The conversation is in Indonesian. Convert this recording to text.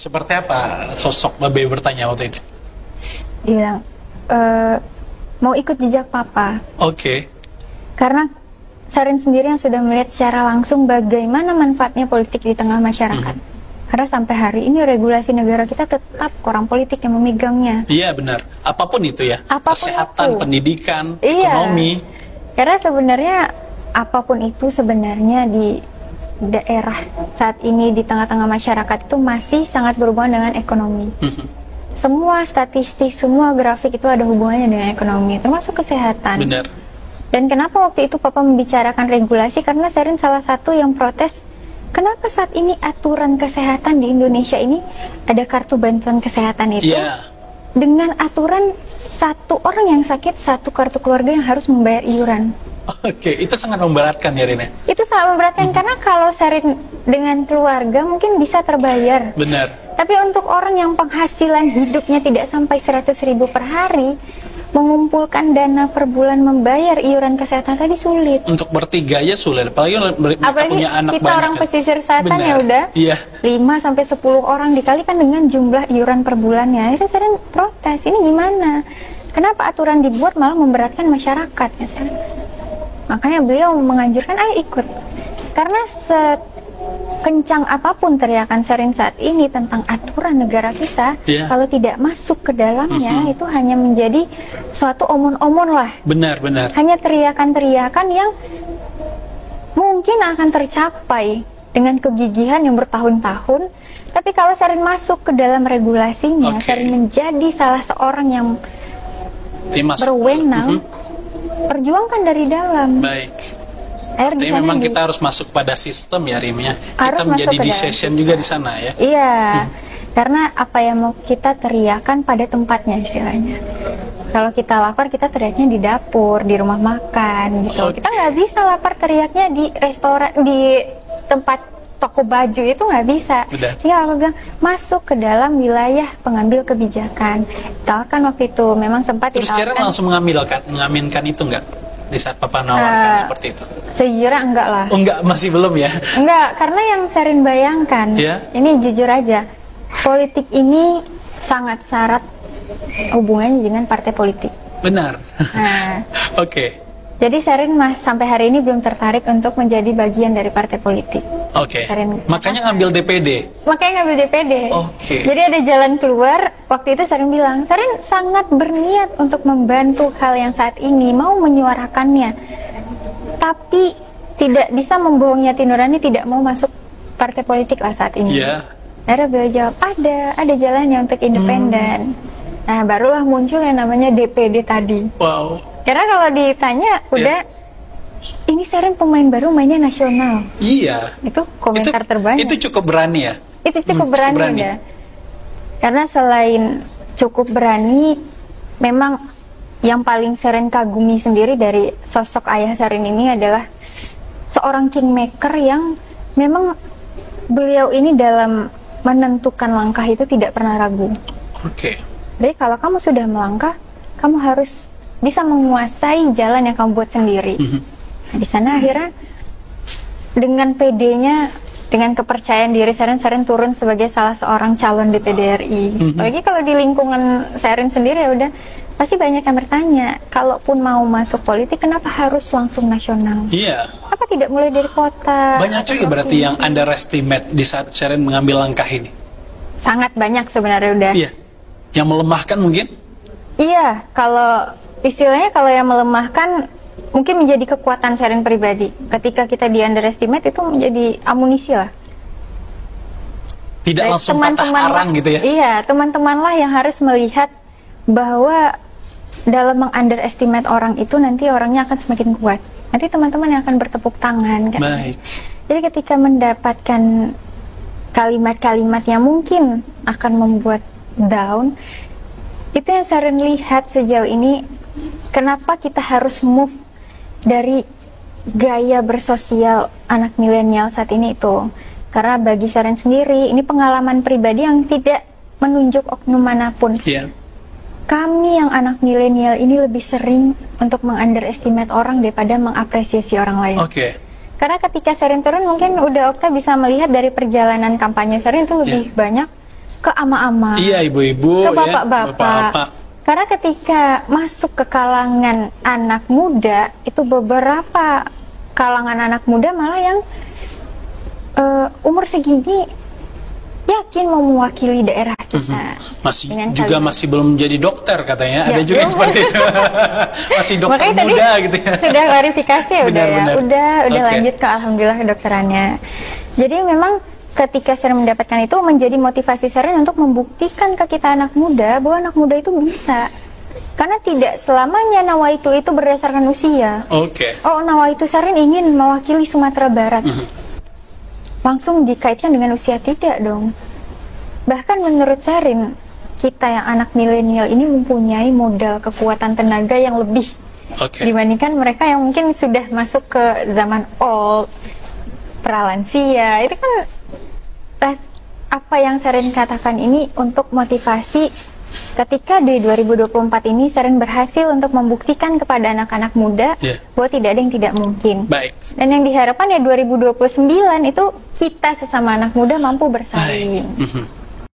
Seperti apa sosok Babe bertanya waktu itu? Dia bilang, mau ikut jejak papa. Oke. Karena Sarin sendiri yang sudah melihat secara langsung bagaimana manfaatnya politik di tengah masyarakat. Karena sampai hari ini regulasi negara kita tetap orang politik yang memegangnya. Iya benar. Apapun itu ya. Apapun Kesehatan, itu. pendidikan, Iya. ekonomi. Karena sebenarnya apapun itu sebenarnya di daerah saat ini di tengah-tengah masyarakat itu masih sangat berhubungan dengan ekonomi. Semua statistik, semua grafik itu ada hubungannya dengan ekonomi, termasuk kesehatan. Benar. Dan kenapa waktu itu Papa membicarakan regulasi? Karena Sarin salah satu yang protes, kenapa saat ini aturan kesehatan di Indonesia ini ada kartu bantuan kesehatan itu Iya. dengan aturan satu orang yang sakit, satu kartu keluarga yang harus membayar iuran. Oke, itu sangat memberatkan ya Rina. Itu sangat memberatkan karena kalau Sarin dengan keluarga mungkin bisa terbayar. Benar. Tapi untuk orang yang penghasilan hidupnya tidak sampai 100.000 per hari, mengumpulkan dana per bulan membayar iuran kesehatan tadi sulit. Untuk bertiga ya sulit, apalagi mereka Apalagi punya anak kita banyak. orang kan. pesisir selatan Benar. ya udah Iya. 5-10 orang dikalikan dengan jumlah iuran per bulannya. Akhirnya Sarin protes, ini gimana? Kenapa aturan dibuat malah memberatkan masyarakat ya Sarin? Makanya beliau menganjurkan ayo ikut. Karena sekencang apapun teriakan Sarin saat ini tentang aturan negara kita, Iya. kalau tidak masuk ke dalamnya itu hanya menjadi suatu omon-omon lah. Benar, benar. Hanya teriakan-teriakan yang mungkin akan tercapai dengan kegigihan yang bertahun-tahun. Tapi kalau Sarin masuk ke dalam regulasinya, Oke. Sarin menjadi salah seorang yang Timas. berwenang, perjuangkan dari dalam. Baik. Akhirnya di Tapi sana memang kita harus masuk pada sistem ya Rim ya. Harus Kita menjadi masuk ke dalam decision sistem. juga di sana ya. Iya, karena apa yang mau kita teriakan pada tempatnya istilahnya. Kalau kita lapar, kita teriaknya di dapur, di rumah makan gitu. Oke. Kita nggak bisa lapar teriaknya di restoran, di tempat toko baju itu nggak bisa. Udah. Jadi aku bilang masuk ke dalam wilayah pengambil kebijakan. Ditawarkan waktu itu, memang sempat Terus Sharon ditawarkan. langsung mengaminkan itu enggak? Di saat Papa nawarkan seperti itu. Sejujurnya enggak lah. Oh enggak, masih belum ya? Enggak, karena yang Sarin bayangkan, Ya. ini jujur aja, politik ini sangat syarat hubungannya dengan partai politik. Benar. Nah, Oke. jadi Sarin sampai hari ini belum tertarik untuk menjadi bagian dari partai politik. Oke. Sharon. Makanya ngambil DPD. Makanya ngambil DPD. Oke. Jadi ada jalan keluar. Waktu itu Sarin bilang, Sarin sangat berniat untuk membantu hal yang saat ini, mau menyuarakannya. Tapi tidak bisa membohongi hati nurani, tidak mau masuk partai politik lah saat ini. Iya. Akhirnya beliau jawab, ada jalannya untuk independen. Nah, barulah muncul yang namanya DPD tadi. Wow. Karena kalau ditanya, udah, ini Sarin pemain baru mainnya nasional. Iya. Itu komentar terbanyak. Itu cukup berani ya. Itu cukup berani, berani. udah. Karena selain cukup berani, memang yang paling Sarin kagumi sendiri dari sosok ayah Sarin ini adalah seorang kingmaker yang memang beliau ini dalam menentukan langkah itu tidak pernah ragu. Oke. Jadi kalau kamu sudah melangkah, kamu harus bisa menguasai jalan yang kamu buat sendiri. Nah, di sana akhirnya dengan PD-nya, dengan kepercayaan diri Sarin turun sebagai salah seorang calon DPD RI. Apalagi kalau di lingkungan Sarin sendiri ya udah pasti banyak yang bertanya, kalaupun mau masuk politik kenapa harus langsung nasional? Iya. Apa tidak mulai dari kota? Banyak atau juga berarti yang provinsi? underestimate di saat Sharon mengambil langkah ini. Sangat banyak sebenarnya udah. Iya. Yang melemahkan mungkin? Iya, kalau istilahnya kalau yang melemahkan mungkin menjadi kekuatan Sarin pribadi. Ketika kita di underestimate itu menjadi amunisi lah. Tidak Baik, langsung patah arang gitu ya? Iya, teman-teman lah yang harus melihat bahwa dalam meng-underestimate orang itu nanti orangnya akan semakin kuat. Nanti teman-teman yang akan bertepuk tangan kan. Baik. Jadi ketika mendapatkan kalimat-kalimat yang mungkin akan membuat down, itu yang Sarin lihat sejauh ini, kenapa kita harus move dari gaya bersosial anak milenial saat ini itu. Karena bagi Sarin sendiri, ini pengalaman pribadi yang tidak menunjuk oknum manapun. Iya. Kami yang anak milenial ini lebih sering untuk meng-underestimate orang daripada mengapresiasi orang lain. Oke. Karena ketika Sarin turun, mungkin udah Okta bisa melihat dari perjalanan kampanye Sarin itu lebih banyak ke ama-ama, Iya, ibu-ibu ke ya, bapak-bapak. bapak-bapak. Karena ketika masuk ke kalangan anak muda, itu beberapa kalangan anak muda malah yang umur segini yakin mau mewakili daerah kita. Masih belum menjadi dokter katanya. Ya, Ada juga yang seperti itu. Masih dokter makanya muda gitu ya. Sudah klarifikasi ya, udah ya. Benar-benar. Udah Oke. lanjut ke alhamdulillah kedokterannya. Jadi memang ketika Sharon mendapatkan itu menjadi motivasi Sharon untuk membuktikan ke kita anak muda bahwa anak muda itu bisa. Karena tidak selamanya nawaitu itu berdasarkan usia. Oke. Oh, nawaitu Sharon ingin mewakili Sumatera Barat. Langsung dikaitkan dengan usia, tidak dong. Bahkan menurut Sharon, kita yang anak milenial ini mempunyai modal kekuatan tenaga yang lebih Oke. dibandingkan mereka yang mungkin sudah masuk ke zaman old, pralansia. Itu kan apa yang Sharon katakan ini untuk motivasi ketika di 2024 ini Sharon berhasil untuk membuktikan kepada anak-anak muda bahwa tidak ada yang tidak mungkin. Baik. Dan yang diharapkan ya 2029 itu kita sesama anak muda mampu bersaing. Baik.